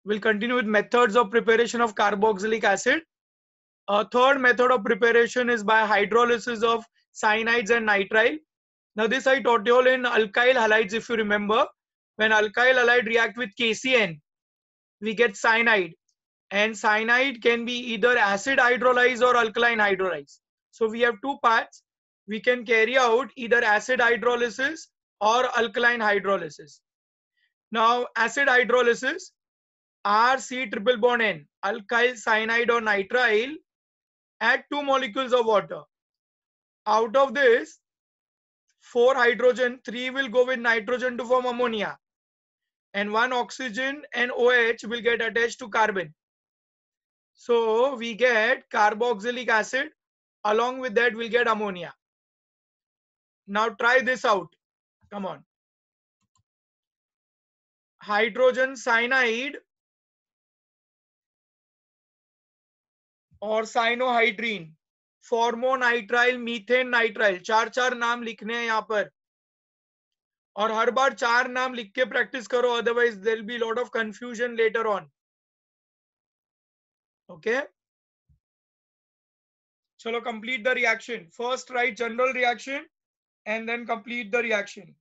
We'll continue with methods of preparation of carboxylic acid. A third method of preparation is by hydrolysis of cyanides and nitrile. Now this I taught you all in alkyl halides, if you remember. When alkyl halide react with KCN, we get cyanide. And cyanide can be either acid hydrolyzed or alkaline hydrolyzed. So we have two paths. We can carry out either acid hydrolysis or alkaline hydrolysis. Now acid hydrolysis, RC triple bond N, alkyl cyanide or nitrile, add 2 molecules of water. Out of this, 4 hydrogen, 3 will go with nitrogen to form ammonia, and 1 oxygen and OH will get attached to carbon. So we get carboxylic acid. Along with that, we'll get ammonia. Now try this out. Come on. Hydrogen cyanide और cyanohydrine, फॉर्मोनाइट्राइल, methane nitrile, 4 नाम लिखने हैं यहाँ पर, और हर बार 4 नाम लिख के प्रैक्टिस करो, otherwise there will be lot of confusion later on. Okay, चलो complete the reaction. First write general reaction and then complete the reaction.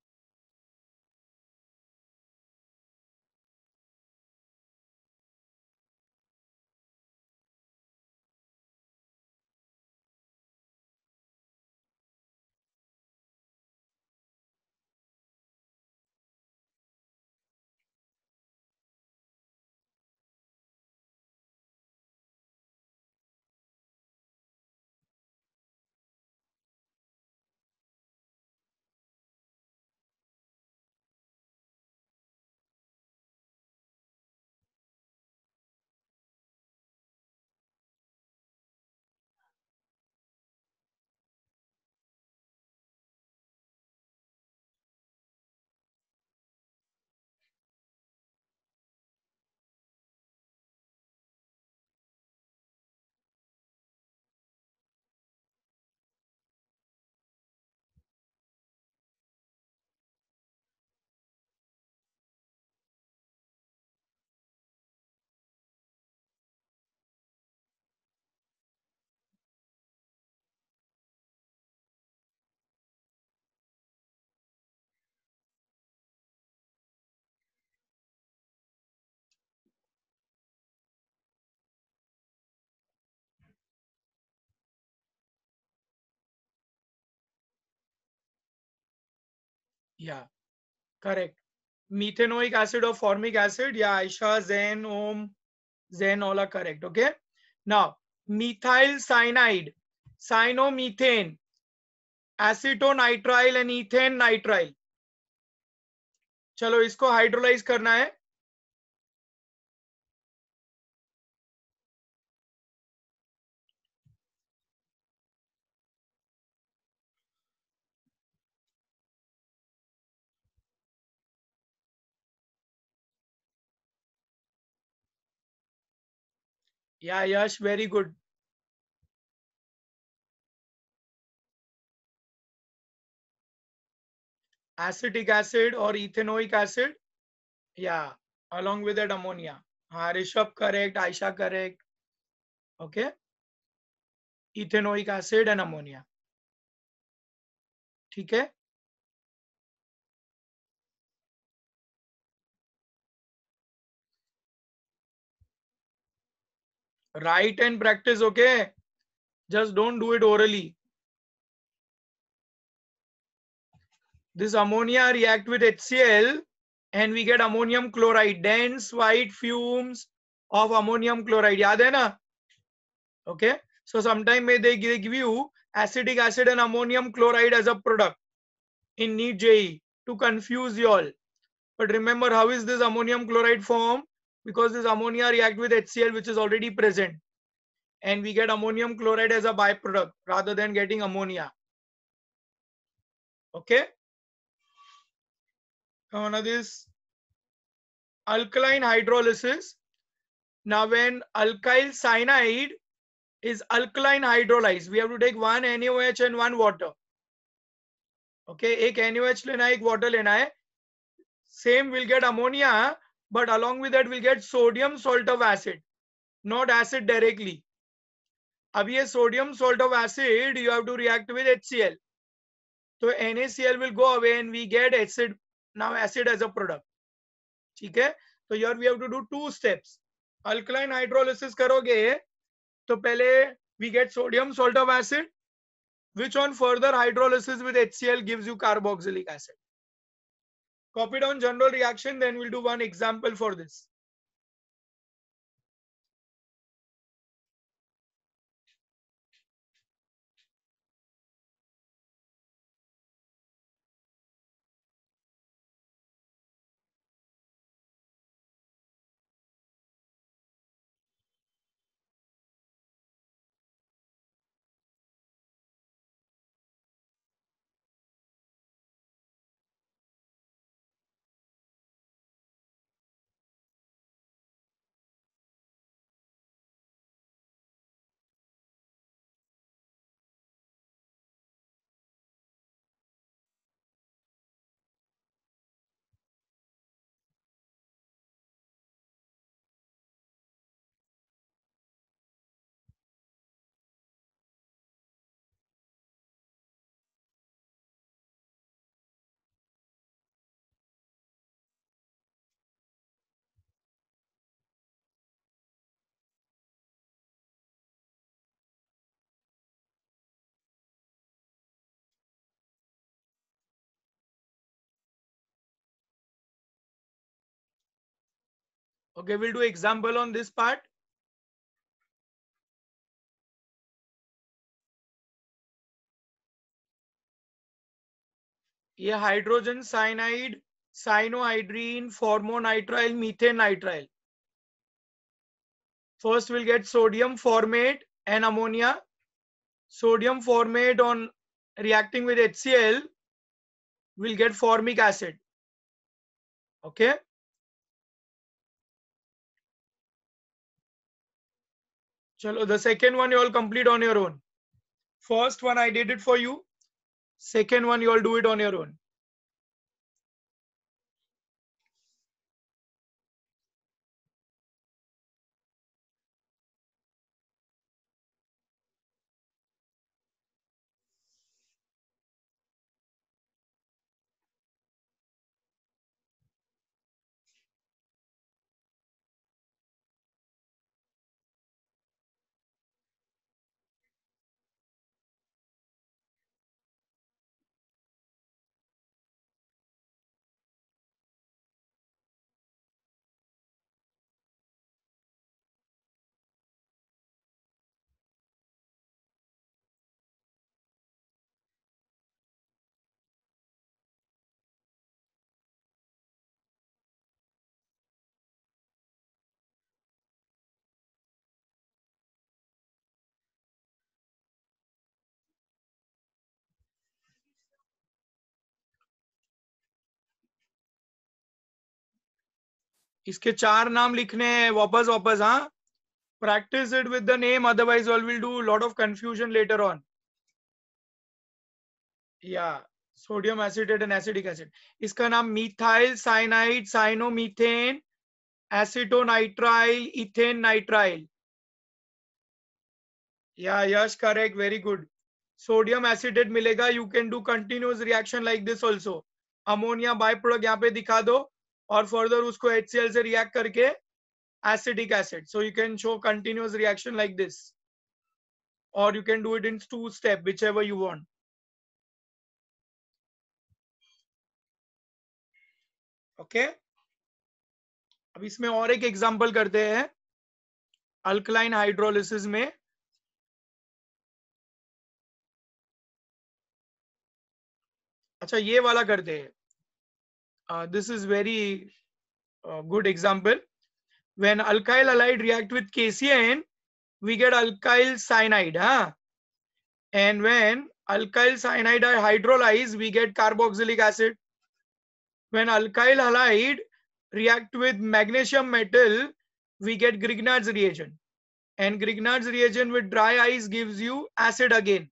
Yeah, correct. Methanoic acid or formic acid. Yeah, Aisha, Zen, Om, Zen, all are correct. Okay. Now, methyl cyanide, cyanomethane, acetonitrile and ethane nitrile. चलो इसको hydrolyse करना है. Yeah, Yash, very good. Acetic acid or ethanoic acid. Yeah, along with that ammonia. हाँ, Rishabh correct, Aisha correct. Okay. Ethanoic acid and ammonia. ठीक है. Write and practice, okay? Just don't do it orally. This ammonia react with HCl and we get ammonium chloride, dense white fumes of ammonium chloride. याद है ना? Okay. So sometime they give you acetic acid and ammonium chloride as a product in NEET JEE to confuse you all. But remember, how is this ammonium chloride formed? Because this ammonia react with HCl, which is already present, and we get ammonium chloride as a byproduct rather than getting ammonia. Okay. Now this alkaline hydrolysis. Now when alkyl cyanide is alkaline hydrolyzed, we have to take 1 NaOH and 1 water. Okay, एक NaOH लेना है, एक water लेना है. Same will get ammonia, but along with that we'll get sodium salt of acid, not acid directly. अब ये sodium salt of acid you have to react with HCl. So NaCl will go away and we get acid, now acid as a product. ठीक है? So here we have to do two steps. Alkaline hydrolysis करोगे तो पहले we get sodium salt of acid, which on further hydrolysis with HCl gives you carboxylic acid. Copy down general reaction, then we'll do one example for this. Okay, we'll do example on this part. ये hydrogen cyanide, cyanohydrine, formonitrile, methane nitrile. First we'll get sodium formate and ammonia. Sodium formate on reacting with HCl will get formic acid. Okay. Chalo, the second one you all complete on your own. First one I did it for you. Second one you all do it on your own. इसके चार नाम लिखने हैं वापस वापस. हाँ, practice it with the name, otherwise all will do a lot of confusion later on. Yeah, sodium acetate and acetic acid. इसका नाम methyl cyanide, cyanomethane, acetonitrile, ethane nitrile. Yeah, Yash, correct, very good. Sodium acetate मिलेगा. You can do continuous reaction like this also. Ammonia byproduct यहाँ पे दिखा दो और further उसको HCl से react करके acetic acid. So you can show continuous reaction like this, or you can do it in two step, whichever you want. Okay. अब इसमें और एक एग्जांपल करते हैं अल्कलाइन हाइड्रोलिसिस में. अच्छा, ये वाला करते हैं. This is very good example. When alkyl halide react with KCN, we get alkyl cyanide. And when alkyl cyanide are hydrolyzed, we get carboxylic acid. When alkyl halide react with magnesium metal, we get Grignard's reagent. And Grignard's reagent with dry ice gives you acid again.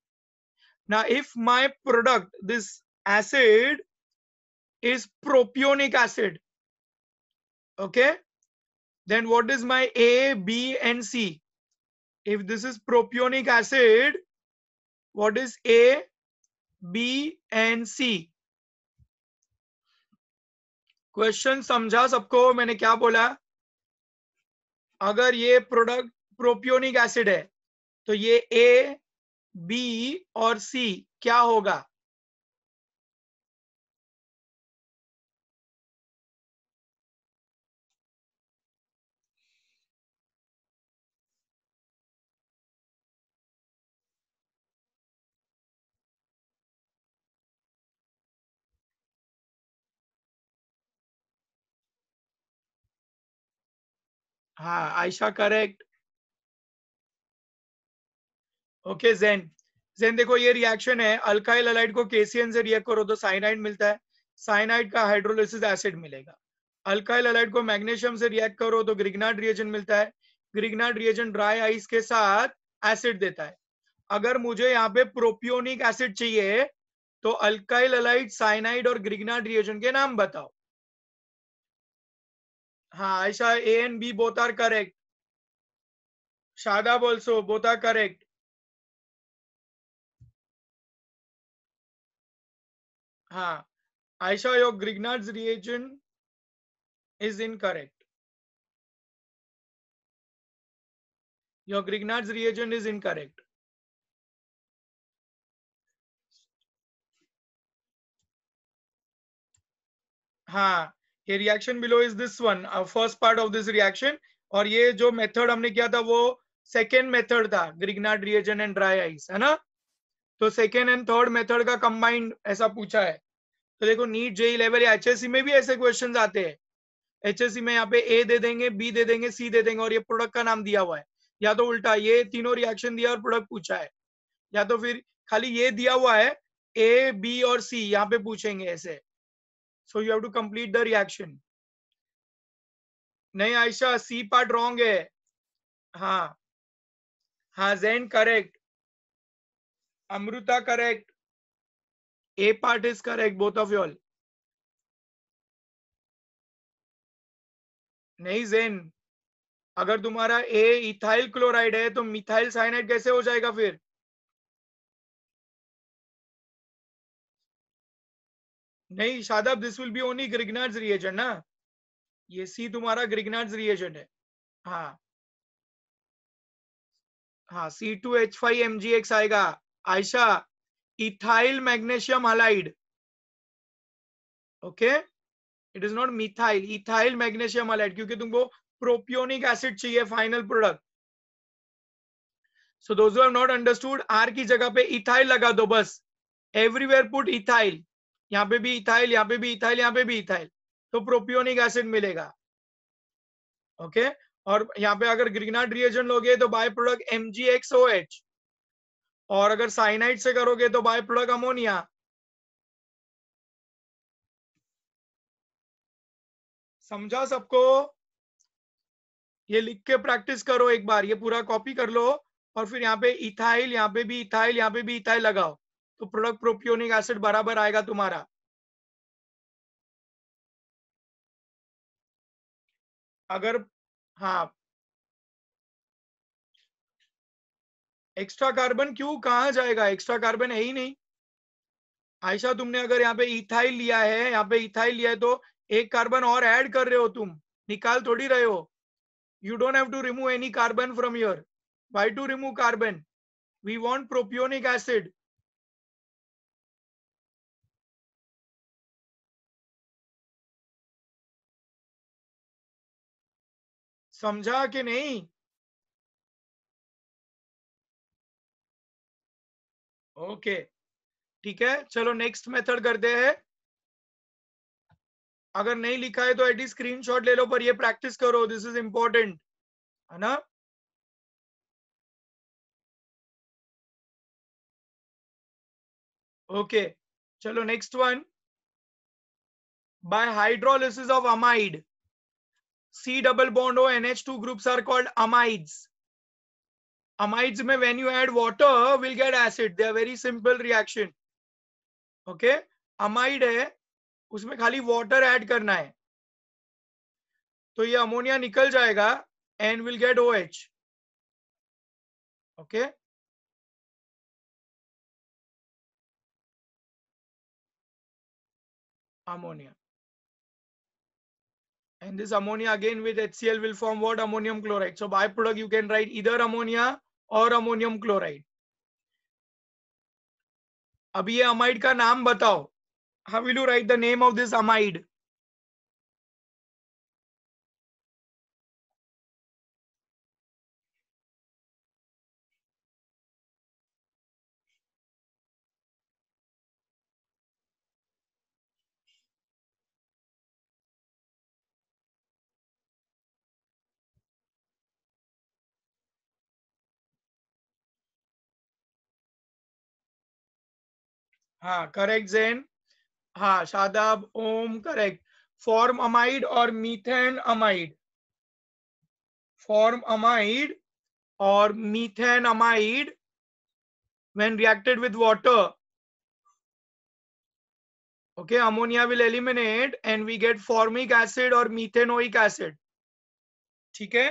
Now, if my product, this acid, is propionic acid, Okay, then what is my A, B and C? If this is propionic acid, what is A, B and C? Question समझा सबको? मैंने क्या बोला? अगर ये product propionic acid है तो ये ए, बी और सी क्या होगा? हाँ आयशा करेक्ट. ओके जेन. जेन देखो ये रिएक्शन है, अल्काइल हैलाइड को केसीएन से रिएक्ट करो तो साइनाइड मिलता है, साइनाइड का हाइड्रोलिसिस एसिड मिलेगा. अल्काइल हैलाइड को मैग्नीशियम से रिएक्ट करो तो ग्रिग्नार्ड रिएजेंट मिलता है, ग्रिग्नार्ड रिएजेंट ड्राई आइस के साथ एसिड देता है. अगर मुझे यहाँ पे प्रोपियोनिक एसिड चाहिए तो अल्काइल हैलाइड, साइनाइड और ग्रिग्नार्ड रिएजेंट के नाम बताओ. हाँ Ayesha, A and B both are correct. Shadab also both are correct. हाँ Aisha, your Grignard's reagent is incorrect. Your Grignard's reagent is incorrect. हाँ, ये reaction below is this one, first part of this reaction. और ये जो method हमने किया था वो second method था, Grignard reagent and dry ice, है ना? तो second and third method का combined ऐसा पूछा है. तो देखो नीट जेई लेवल या एचएससी में भी ऐसे क्वेश्चंस आते हैं. एचएससी में यहाँ पे ए दे देंगे, बी दे देंगे, सी दे देंगे और ये प्रोडक्ट का नाम दिया हुआ है. या तो उल्टा ये तीनों रिएक्शन दिया और प्रोडक्ट पूछा है, या तो फिर खाली ये दिया हुआ है ए, बी और सी यहाँ पे पूछेंगे ऐसे. So you have to complete the reaction. नहीं आयशा, सी पार्ट रॉन्ग है. हाँ हाँ Jain correct, Amrita correct, A part is correct, both of you all. नहीं जैन, अगर तुम्हारा ए इथाइल क्लोराइड है तो मिथाइल साइनाइड कैसे हो जाएगा फिर? नहीं Shadab, this will be only Grignard's reagent ना. ये सी तुम्हारा ग्रिग्नार्ड्स रिएजेंट है. हाँ हाँ, C2H5MgX आएगा. Ayesha, ethyl magnesium halide. Okay, it is not methyl, ethyl magnesium halide, क्योंकि तुमको प्रोपियोनिक एसिड चाहिए final product. So those who have not understood, R की जगह पे इथाइल लगा दो बस. Everywhere put ethyl. यहाँ पे भी इथाइल, यहाँ पे भी इथाइल, यहाँ पे भी इथाइल, तो प्रोपियोनिक एसिड मिलेगा. ओके और यहाँ पे अगर ग्रिग्नार्ड रिएजेंट लोगे तो बाय प्रोडक्ट MgXOH, और अगर साइनाइड से करोगे तो बाय प्रोडक्ट अमोनिया. समझा सबको? ये लिख के प्रैक्टिस करो एक बार, ये पूरा कॉपी कर लो और फिर यहाँ पे इथाइल, यहाँ पे भी इथाइल, यहाँ पे भी इथाइल लगाओ तो प्रोडक्ट प्रोपियोनिक एसिड बराबर आएगा तुम्हारा. अगर हाँ, एक्स्ट्रा कार्बन क्यों, कहाँ जाएगा? एक्स्ट्रा कार्बन है ही नहीं. आयशा, तुमने अगर यहाँ पे इथाइल लिया है, यहाँ पे इथाइल लिया है तो एक कार्बन और ऐड कर रहे हो तुम, निकाल थोड़ी रहे हो. You don't have to remove any carbon from here. Why to remove carbon? We want propionic acid. समझा कि नहीं? ओके ठीक है, चलो नेक्स्ट मेथड करते हैं. अगर नहीं लिखा है तो एटलीस्ट स्क्रीनशॉट ले लो, पर ये प्रैक्टिस करो, दिस इज इंपॉर्टेंट, है ना? ओके चलो next one. Bye hydrolysis of amide, C double bond O NH2 groups are called amides. Amides में when you add water will get acid. They are very simple reaction. Okay, amide है, उसमें खाली water add करना है. तो ये ammonia निकल जाएगा and will get OH. Okay. Ammonia. And this ammonia again with HCl will form what? Ammonium chloride. So byproduct you can write either ammonia or ammonium chloride. अब ये amide का नाम बताओ. How will you write the name of this amide? हाँ correct Jain. हाँ शादाब ओम correct. Form amide और methane amide. Form amide or methanamide when reacted with water. Okay, ammonia will eliminate and we get formic acid or methanoic acid. ठीक है.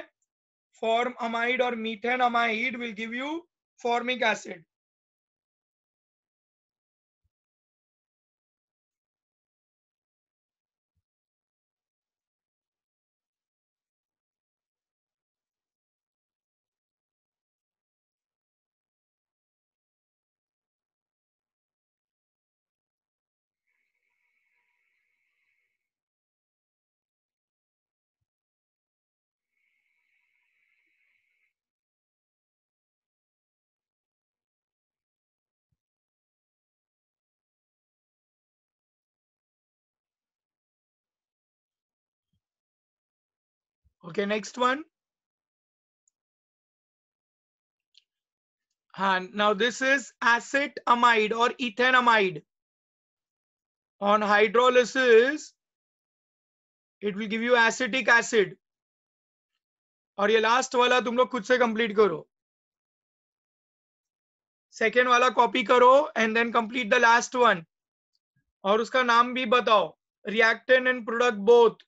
Form amide or methanamide will give you formic acid. Okay, next one. Now this is acetamide or ethanamide. On hydrolysis, it will give you acetic acid. और ये last वाला तुम लोग खुद से complete करो. सेकेंड वाला कॉपी करो and then complete the last one. और उसका नाम भी बताओ. Reactant and product both.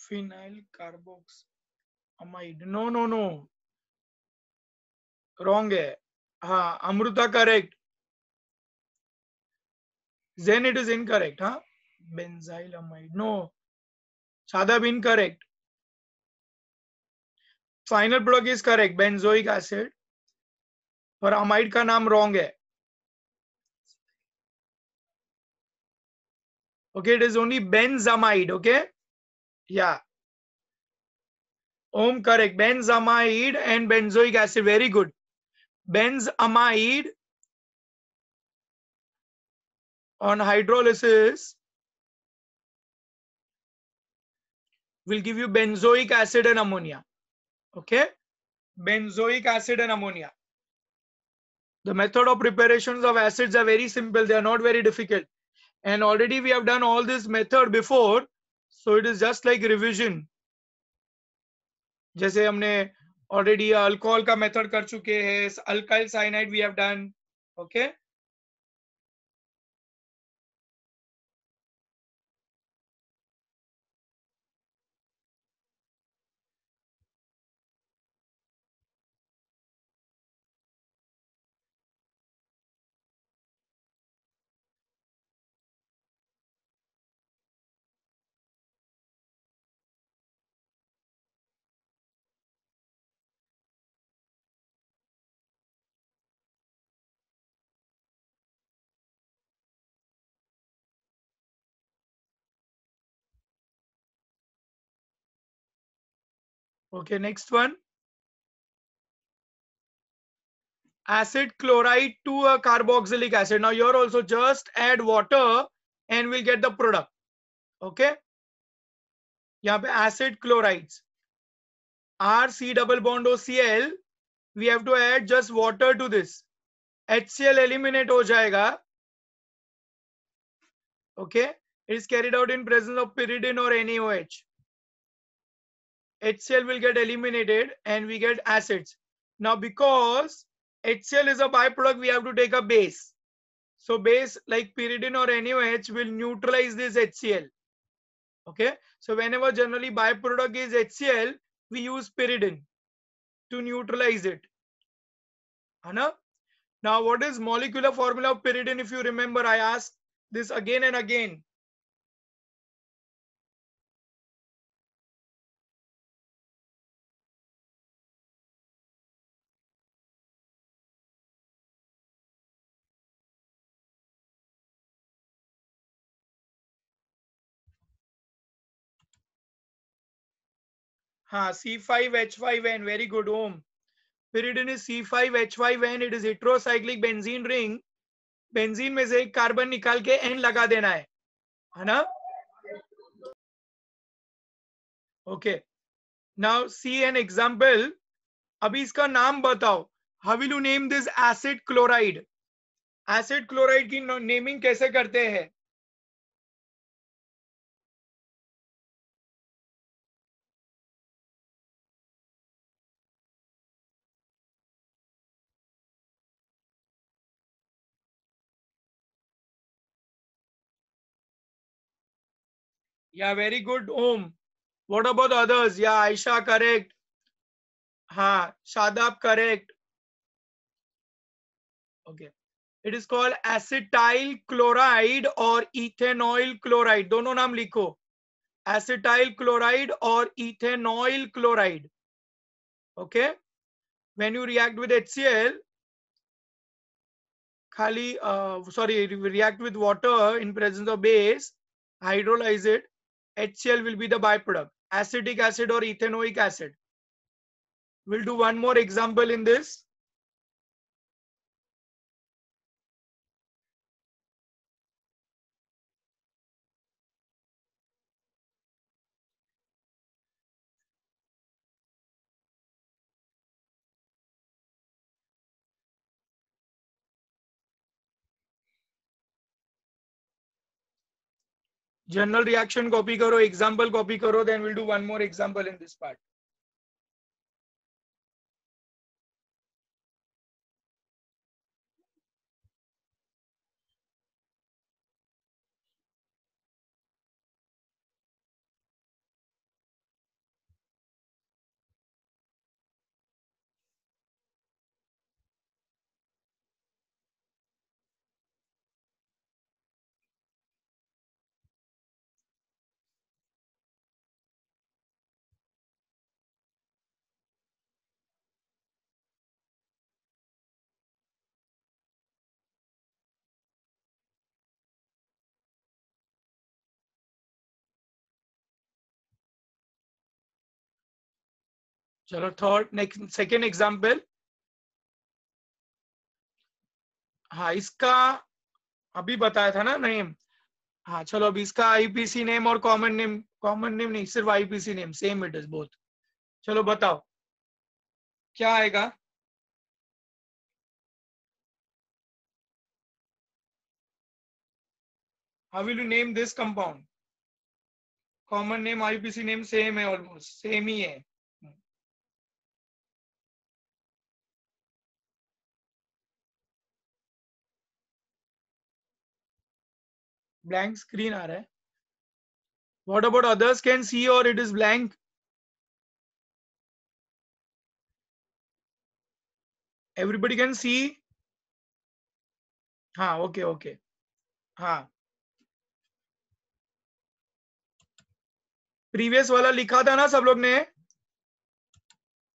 Phenyl carboxamide. No no no, wrong है. हाँ Amrita correct. Then it is incorrect. Huh? Benzylamide. No. Shadab incorrect. Final product is correct. Benzoic acid. और amide का नाम wrong है. Okay, it is only benzamide. Okay. Yeah. Om correct. Benzamide and benzoic acid. Very good. Benzamide on hydrolysis will give you benzoic acid and ammonia. Okay. Benzoic acid and ammonia. The method of preparations of acids are very simple. They are not very difficult. And already we have done all this method before. So it is just like revision. जैसे हमने already alcohol का method कर चुके हैं. Alkyl cyanide we have done. Okay. Okay, next one. Acid chloride to a carboxylic acid. Now here also just add water and we'll get the product. Okay, यहाँ पे acid chlorides R C double bond O Cl, we have to add just water to this. HCl eliminate हो जाएगा. Okay, it is carried out in presence of pyridine or NaOH. HCl will get eliminated and we get acids. Now because HCl is a byproduct, we have to take a base. So base like pyridine or NaOH will neutralize this HCl. Okay, so whenever generally byproduct is HCl, we use pyridine to neutralize it. Anna? Now what is molecular formula of pyridine? If you remember, I asked this again and again. C5H5N, very good. Om. Pyridine is C5H5N. It is heterocyclic benzene ring. Benzene में से एक carbon निकाल के N लगा देना है ना? Okay, now see an example. अभी इसका नाम बताओ. How will you name this acid chloride? Acid chloride की नेमिंग कैसे करते हैं? Yeah very good Om. What about others? Yeah Ayesha correct. हाँ, Shadab correct. Okay, it is called acetyl chloride और इथेनॉइल क्लोराइड. दोनों नाम लिखो, एसिटाइल क्लोराइड और ethanoyl chloride. Okay, when you react with HCl, react with water in presence of base, hydrolyze it, HCl will be the byproduct, acetic acid or ethanoic acid. We'll do one more example in this. General reaction copy karo, example copy karo, then we'll do one more example in this part. चलो third next second example. हाँ, इसका अभी बताया था ना name. हाँ चलो, अभी इसका आईपीसी नेम और कॉमन नेम नहीं, सिर्फ IPC name, same it is both. चलो बताओ क्या आएगा? How will you name this compound? Common name IUPAC name same है, ऑलमोस्ट सेम ही है. ब्लैंक स्क्रीन आ रहा है. What about others can see or it is blank? Everybody can see? हाँ ओके ओके. हाँ, प्रीवियस वाला लिखा था ना सब लोग ने?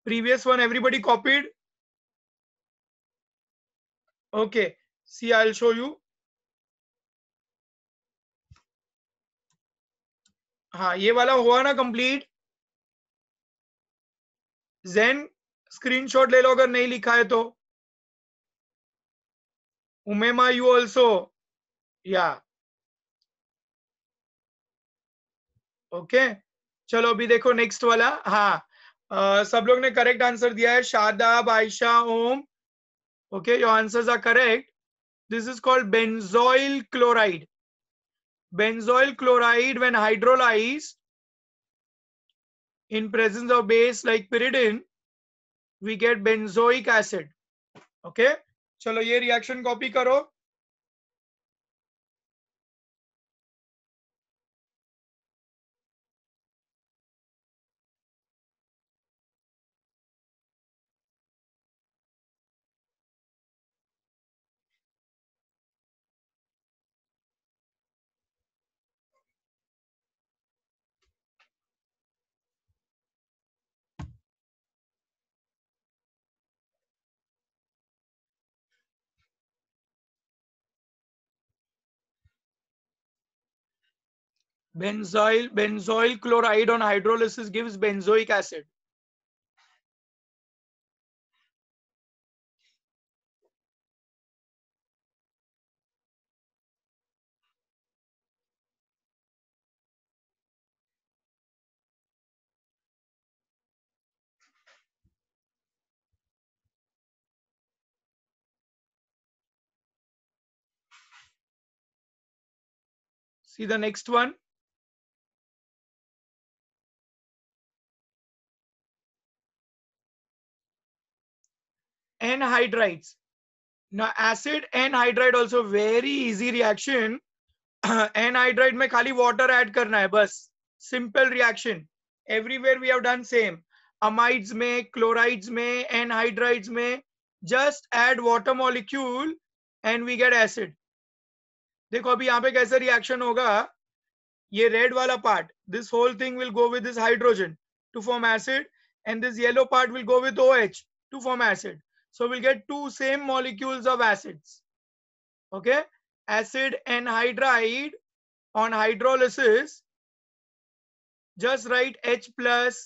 Previous one everybody copied? Okay, see I will show you. हाँ, ये वाला हुआ ना कंप्लीट? जेन स्क्रीनशॉट ले लो अगर नहीं लिखा है तो. उमेमा यू ऑल्सो. या ओके. चलो अभी देखो नेक्स्ट वाला. हाँ, सब लोग ने करेक्ट आंसर दिया है. Shadab, Ayesha, Om. Okay, your answers are correct. This is called benzoyl chloride. Benzoyl chloride, when hydrolyzed in presence of base like pyridine, we get benzoic acid. Okay? चलो ये रिएक्शन कॉपी करो. Benzoyl chloride on hydrolysis gives benzoic acid. See the next one. Anhydrides. Now acid anhydride also very easy reaction. Anhydride में खाली water add करना है बस. Simple reaction. Everywhere we have done same. Amides में, chlorides में, anhydrides में just add water molecule and we get acid. देखो अभी यहाँ पे कैसे रिएक्शन होगा. ये रेड वाला part, this whole thing will go with this hydrogen to form acid, and this yellow part will go with OH to form acid. So we'll get two same molecules of acids. Okay, acid anhydride on hydrolysis, just write H plus,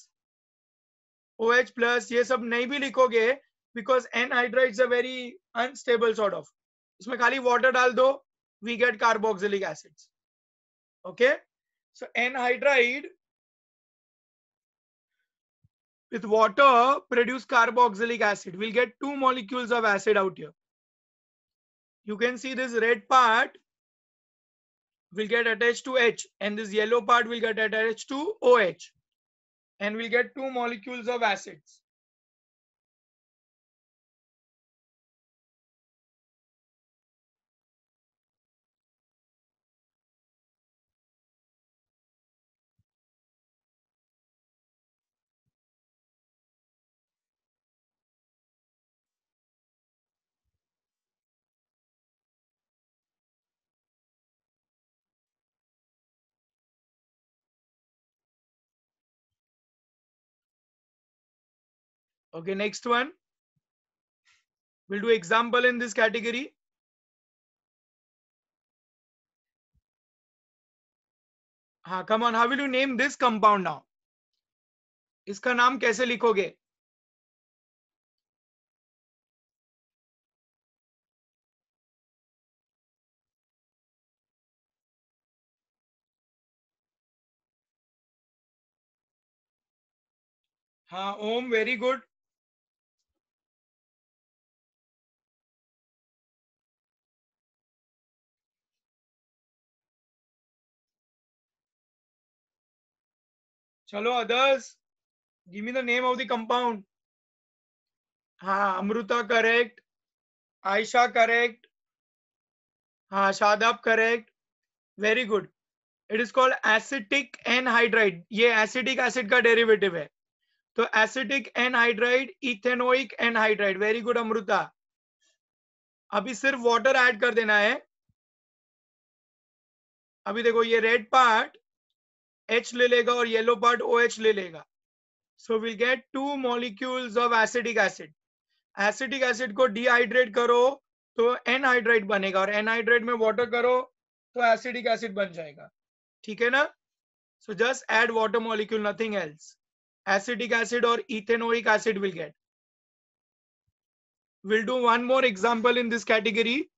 OH plus. ये सब नहीं भी लिखोगे because anhydrides are very unstable sort of. इसमें खाली water डाल दो, we get carboxylic acids. Okay, so anhydride with water produce carboxylic acid. We'll get two molecules of acid out here. You can see this red part will get attached to H, and this yellow part will get attached to OH, and we'll get two molecules of acids. Okay, next one. We'll do example in this category. Come on, how will you name this compound now? इसका नाम कैसे लिखोगे? Om, very good. Chalo, others, give me the name of the compound. Amruta correct. Aisha correct. Shadab correct. Very good. It is called acetic anhydride. ये acetic acid का derivative है. तो acetic anhydride, ethanoic anhydride. Very good Amrita. अभी सिर्फ water add कर देना है. अभी देखो ये रेड पार्ट H ले लेगा और येलो पार्ट OH ले लेगा. So we'll get two molecules of acetic acid. Acetic acid को डिहाइड्रेट करो तो एनहाइड्राइड बनेगा, और एनहाइड्राइड में वाटर करो तो एसिडिक एसिड बन जाएगा. ठीक है ना? So just add water molecule, nothing else. acetic acid or ethanoic acid will get. We'll do one more example in this category.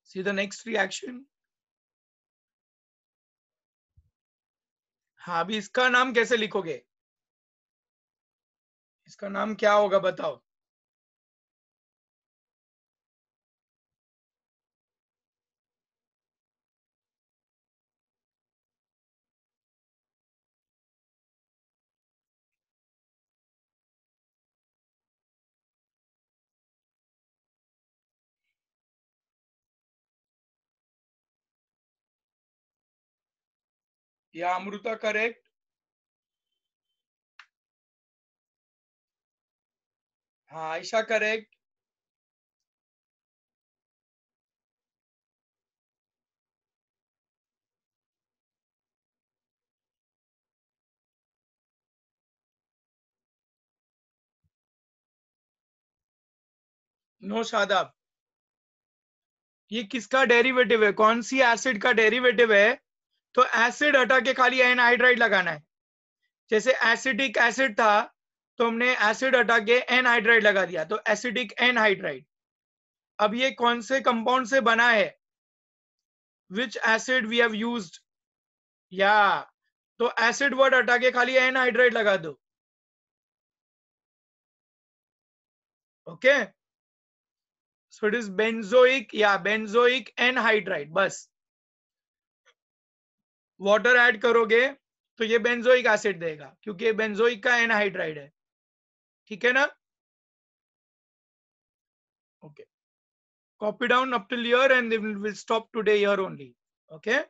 See the next reaction. हाँ, अभी इसका नाम कैसे लिखोगे? इसका नाम क्या होगा बताओ? या अमृता करेक्ट? हाँ, आयशा करेक्ट. नो शादाब. ये किसका डेरिवेटिव है? कौन सी एसिड का डेरिवेटिव है? तो एसिड हटा के खाली एनहाइड्राइड लगाना है. जैसे एसिडिक एसिड था तो हमने एसिड हटा के एनहाइड्राइड लगा दिया, तो एसिडिक एनहाइड्राइड. अब ये कौन से कंपाउंड से बना है? Which acid we have used? या तो एसिड वर्ड हटा के खाली एनहाइड्राइड लगा दो. Okay, so it is benzoic, या बेंजोइक एनहाइड्राइड. बस वाटर ऐड करोगे तो ये बेंजोइक एसिड देगा, क्योंकि ये बेंजोइक का एनहाइड्राइड है. ठीक है ना? Okay, copy down up till here and then we'll stop today here only. Okay.